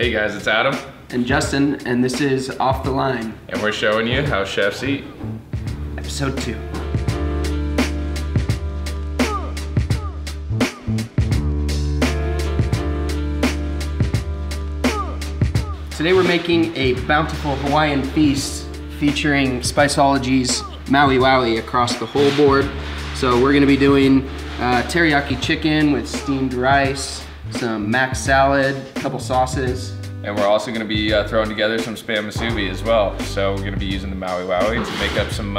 Hey guys, it's Adam. And Justin, and this is Off the Line. And we're showing you how chefs eat. Episode 2. Today we're making a bountiful Hawaiian feast featuring Spiceology's Maui Wowie across the whole board. So we're gonna be doing teriyaki chicken with steamed rice, some mac salad, a couple sauces. And we're also gonna be throwing together some spam MUSUBI as well. So we're gonna be using the Maui Wowie to make up some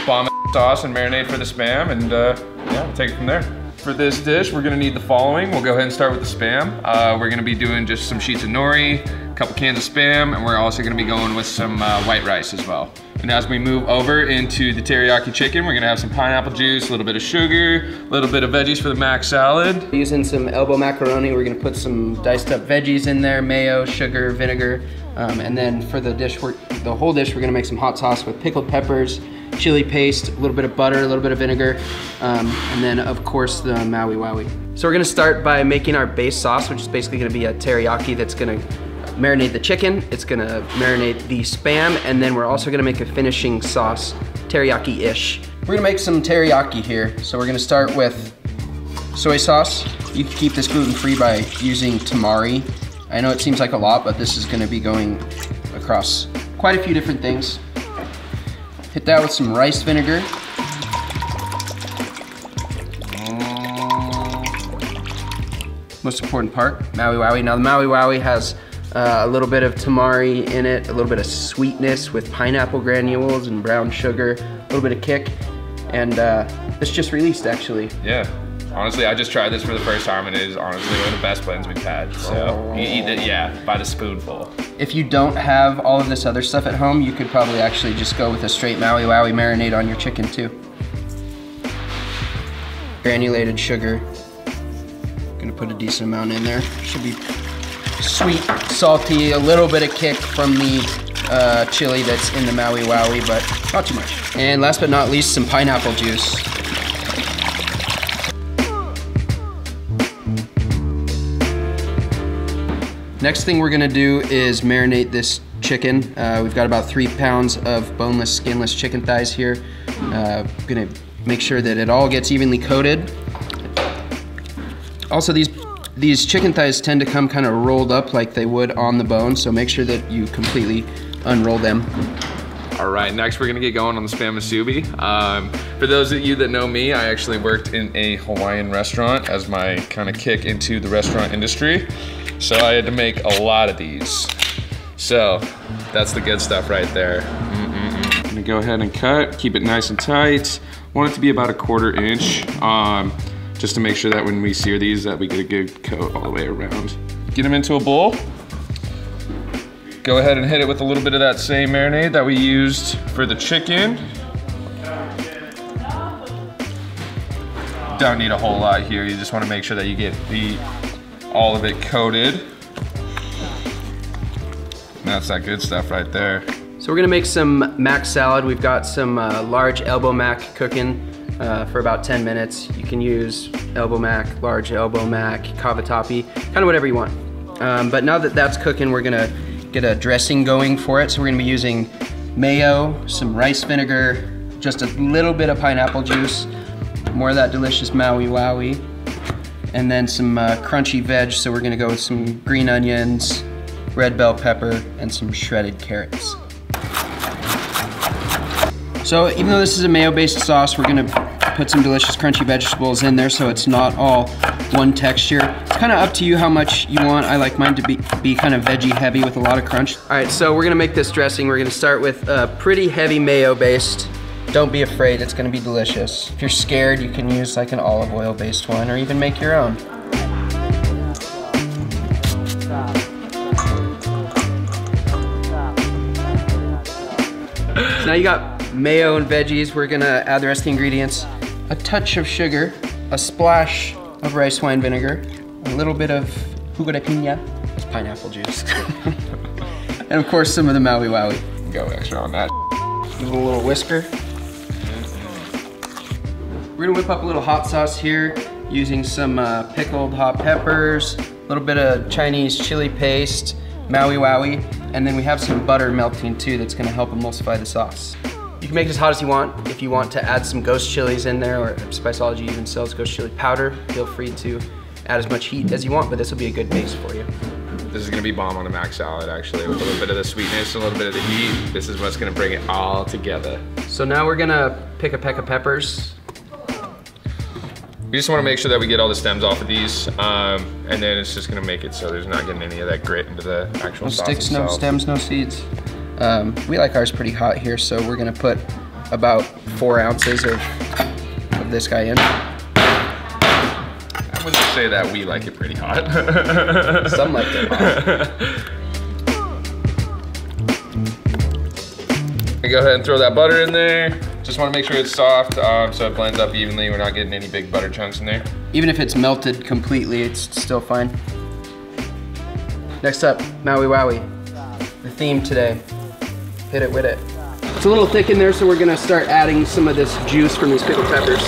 bomb sauce and marinade for the spam, and yeah, we'll take it from there. For this dish, we're gonna need the following. We'll go ahead and start with the spam. We're gonna be doing just some sheets of nori, a couple cans of spam, and we're also gonna be going with some white rice as well. And as we move over into the teriyaki chicken, we're gonna have some pineapple juice, a little bit of sugar, a little bit of veggies for the mac salad. Using some elbow macaroni, we're gonna put some diced up veggies in there, mayo, sugar, vinegar. And then for the dish, the whole dish, we're gonna make some hot sauce with pickled peppers, chili paste, a little bit of butter, a little bit of vinegar, and then of course the Maui Wowie. So we're gonna start by making our base sauce, which is basically gonna be a teriyaki that's gonna marinate the chicken, it's gonna marinate the spam, and then we're also gonna make a finishing sauce, teriyaki-ish. We're gonna make some teriyaki here. So we're gonna start with soy sauce. You can keep this gluten-free by using tamari. I know it seems like a lot, but this is gonna be going across quite a few different things. Hit that with some rice vinegar. Most important part, Maui Wowie. Now the Maui Wowie has a little bit of tamari in it, a little bit of sweetness with pineapple granules and brown sugar, a little bit of kick, and it's just released actually. Yeah, honestly, I just tried this for the first time, and it is honestly one of the best blends we've had. So you eat it, yeah, by the spoonful. If you don't have all of this other stuff at home, you could probably actually just go with a straight Maui Wowie marinade on your chicken too. Granulated sugar. Gonna put a decent amount in there. Should be sweet, salty, a little bit of kick from the chili that's in the Maui Wowie, but not too much. And last but not least, some pineapple juice. Next thing we're gonna do is marinate this chicken. We've got about 3 pounds of boneless, skinless chicken thighs here. Gonna make sure that it all gets evenly coated. Also, these chicken thighs tend to come kind of rolled up like they would on the bone, so make sure that you completely unroll them. All right, next we're gonna get going on the spam MUSUBI. For those of you that know me, I actually worked in a Hawaiian restaurant as my kind of kick into the restaurant industry. So I had to make a lot of these. So that's the good stuff right there. I'm gonna go ahead and cut, keep it nice and tight. Want it to be about 1/4 inch, just to make sure that when we sear these that we get a good coat all the way around. Get them into a bowl. Go ahead and hit it with a little bit of that same marinade that we used for the chicken. Don't need a whole lot here. You just want to make sure that you get all of it coated. And that's that good stuff right there. So we're gonna make some mac salad. We've got some large elbow mac cooking for about 10 minutes. You can use elbow mac, large elbow mac, cavatappi, kind of whatever you want. But now that that's cooking, we're gonna get a dressing going for it. So we're gonna be using mayo, some rice vinegar, just a little bit of pineapple juice, more of that delicious Maui Wowie, and then some crunchy veg. So we're gonna go with some green onions, red bell pepper, and some shredded carrots. So even though this is a mayo-based sauce, we're gonna put some delicious crunchy vegetables in there so it's not all one texture. It's kind of up to you how much you want. I like mine to be kind of veggie heavy with a lot of crunch. All right, so we're gonna make this dressing. We're gonna start with pretty heavy mayo-based. Don't be afraid, it's gonna be delicious. If you're scared, you can use like an olive oil-based one or even make your own. So now you got mayo and veggies. We're gonna add the rest of the ingredients. A touch of sugar, a splash of rice wine vinegar, a little bit of jugo de piña, that's pineapple juice, and of course some of the Maui Wowie. Go extra on that. Give it a little whisker. We're gonna whip up a little hot sauce here using some pickled hot peppers, a little bit of Chinese chili paste, Maui Wowie, and then we have some butter melting too that's gonna help emulsify the sauce. You can make it as hot as you want. If you want to add some ghost chilies in there, or Spiceology even sells ghost chili powder, feel free to add as much heat as you want, but this will be a good base for you. This is gonna be bomb on a mac salad, actually, with a little bit of the sweetness, a little bit of the heat. This is what's gonna bring it all together. So now we're gonna pick a peck of peppers. We just wanna make sure that we get all the stems off of these, and then it's just gonna make it so there's not getting any of that grit into the actual sauce sticks, itself. no stems, no seeds. We like ours pretty hot here, so we're gonna put about 4 ounces of this guy in. I wouldn't say that we like it pretty hot. Some like it hot. Go ahead and throw that butter in there. Just want to make sure it's soft so it blends up evenly. We're not getting any big butter chunks in there. Even if it's melted completely, it's still fine. Next up, Maui Wowie. The theme today. Hit it with it. It's a little thick in there, so we're gonna start adding some of this juice from these pickled peppers.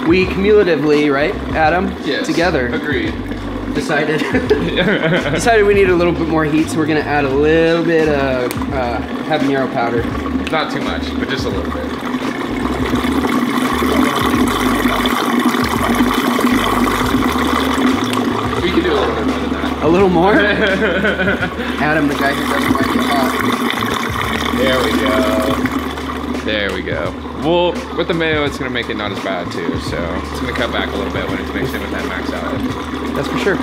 We cumulatively, right, Adam? Yes. Together. Agreed. Decided we need a little bit more heat, so we're gonna add a little bit of habanero powder. Not too much, but just a little bit. We can do a little bit more than that. A little more? Adam, the guy who doesn't like it hot. There we go. There we go. Well, with the mayo, it's gonna make it not as bad too, so it's gonna cut back a little bit when it's mixed in with that mac salad. That's for sure.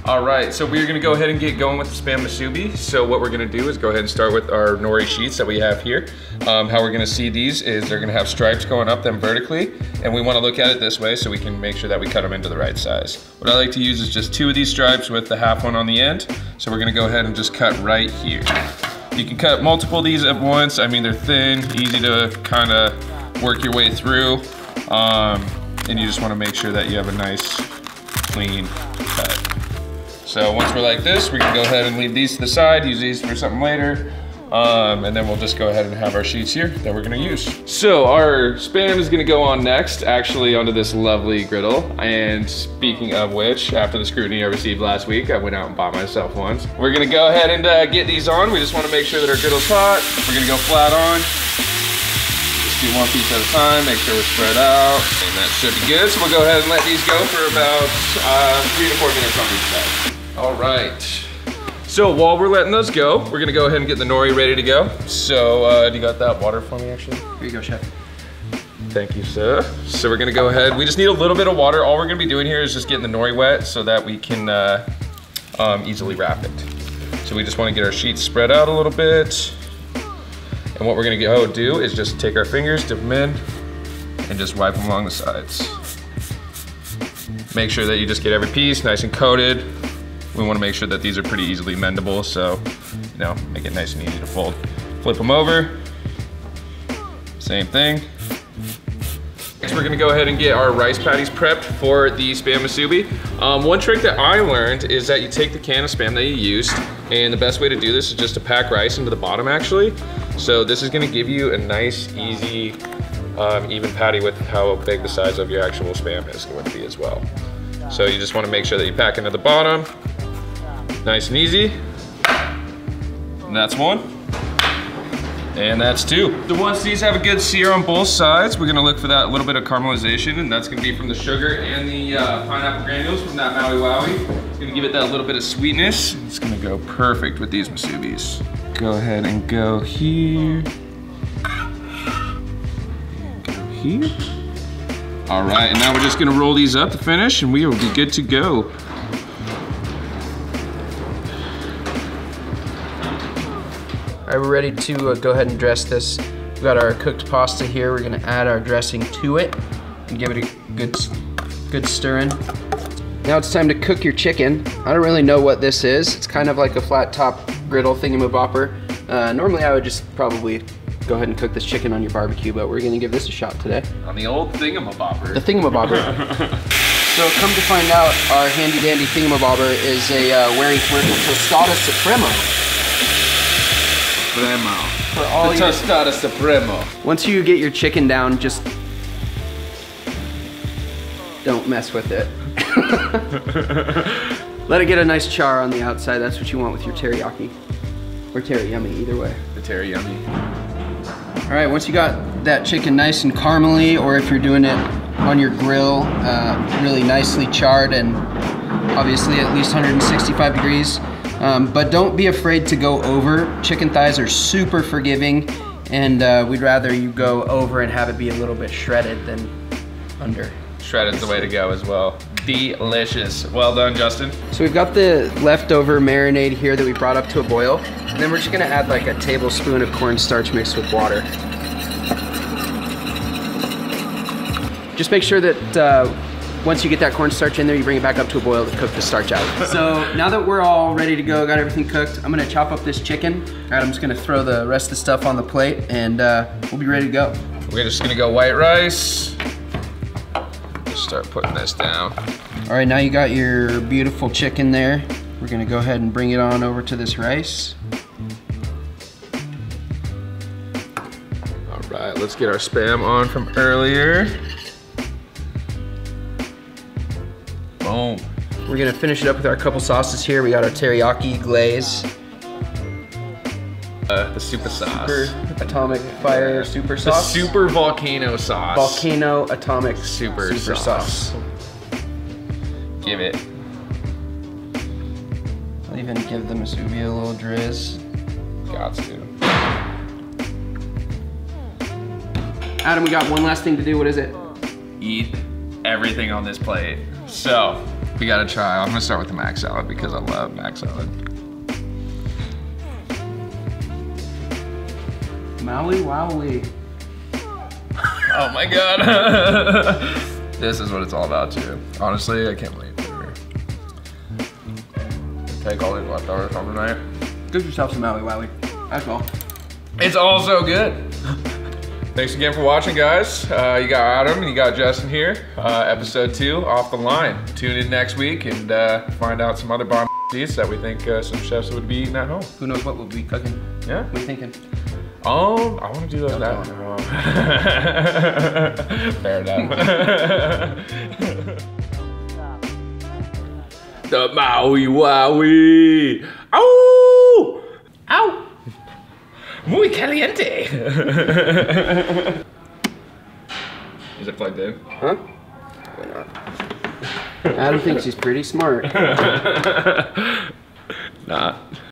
All right, so we're gonna go ahead and get going with the Spam MUSUBI. So what we're gonna do is go ahead and start with our Nori sheets that we have here. How we're gonna see these is they're gonna have stripes going up them vertically, and we wanna look at it this way so we can make sure that we cut them into the right size. What I like to use is just 2 of these stripes with the half one on the end. So we're gonna go ahead and just cut right here. You can cut multiple of these at once. I mean, they're thin, easy to kinda work your way through. And you just wanna make sure that you have a nice, clean cut. So once we're like this, we can go ahead and leave these to the side, use these for something later. And then we'll just go ahead and have our sheets here that we're gonna use. So our Spam is gonna go on next, actually onto this lovely griddle. And speaking of which, after the scrutiny I received last week, I went out and bought myself one. We're gonna go ahead and get these on. We just wanna make sure that our griddle's hot. We're gonna go flat on. Just do 1 piece at a time, make sure we're spread out. And that should be good. So we'll go ahead and let these go for about 3 to 4 minutes on each side. All right. So while we're letting those go, we're gonna go ahead and get the Nori ready to go. So do you got that water for me actually? Here you go, chef. Thank you, sir. So we're gonna go ahead. We just need a little bit of water. All we're gonna be doing here is just getting the Nori wet so that we can easily wrap it. So we just wanna get our sheets spread out a little bit. And what we're gonna go do is just take our fingers, dip them in, and just wipe them along the sides. Make sure that you just get every piece nice and coated. We want to make sure that these are pretty easily mendable, so, you know, make it nice and easy to fold. Flip them over, same thing. Next, we're gonna go ahead and get our rice patties prepped for the Spam MUSUBI. One trick that I learned is that you take the can of Spam that you used, and the best way to do this is just to pack rice into the bottom, actually. So this is gonna give you a nice, easy, even patty with how big the size of your actual Spam is going to be as well. So you just wanna make sure that you pack into the bottom, nice and easy. And that's 1. And that's 2. So once these have a good sear on both sides, we're gonna look for that little bit of caramelization, and that's gonna be from the sugar and the pineapple granules from that Maui Wowie. It's gonna give it that little bit of sweetness. It's gonna go perfect with these MUSUBIs. Go ahead and go here. And go here. All right, and now we're just gonna roll these up to finish, and we will be good to go. All right, we're ready to go ahead and dress this. We've got our cooked pasta here. We're gonna add our dressing to it and give it a good stirring. Now it's time to cook your chicken. I don't really know what this is. It's kind of like a flat top griddle thingamabopper. Normally I would just probably go ahead and cook this chicken on your barbecue, but we're gonna give this a shot today. On the old thingamabopper. The thingamabobber. So come to find out, our handy dandy thingamabobber is a wearing commercial tostada supremo. For all the tostada supremo. Once you get your chicken down, just don't mess with it. Let it get a nice char on the outside. That's what you want with your teriyaki. Or teriyummy, either way. The teriyummy. All right, once you got that chicken nice and caramely, or if you're doing it on your grill, really nicely charred and obviously at least 165 degrees. But don't be afraid to go over. Chicken thighs are super forgiving, and we'd rather you go over and have it be a little bit shredded than under. Shredded's the way to go as well. Delicious. Well done, Justin. So we've got the leftover marinade here that we brought up to a boil, and then we're just gonna add like a tablespoon of cornstarch mixed with water. Just make sure that once you get that cornstarch in there, you bring it back up to a boil to cook the starch out. So now that we're all ready to go, got everything cooked, I'm gonna chop up this chicken. Adam's gonna throw the rest of the stuff on the plate, and we'll be ready to go. We're just gonna go white rice. Just start putting this down. All right, now you got your beautiful chicken there. We're gonna go ahead and bring it on over to this rice. All right, let's get our Spam on from earlier. Boom. We're gonna finish it up with our couple sauces here. We got our teriyaki glaze. The super sauce. Super atomic fire super sauce. The super volcano sauce. Volcano atomic super sauce. Give it. I'll even give the MUSUBI a little drizz. Gots to. Adam, we got one last thing to do. What is it? Eat everything on this plate. So, we gotta try. I'm gonna start with the mac salad because I love mac salad. Maui Wowee. Oh my god. This is what it's all about too. Honestly, I can't wait for take all these leftovers from tonight. Give yourself some Maui Wowee. That's all. It's all so good. Thanks again for watching, guys. You got Adam and you got Justin here. Episode 2, Off the Line. Tune in next week and find out some other bomb eats that we think some chefs would be eating at home. Who knows what we'll be cooking? Yeah. What are you thinking? Oh, I want to do those that. Fair enough. The Maui Wowie. Ow! Ow! Muy caliente. Is it plugged in? Huh? Why not? Adam thinks he's pretty smart. Not.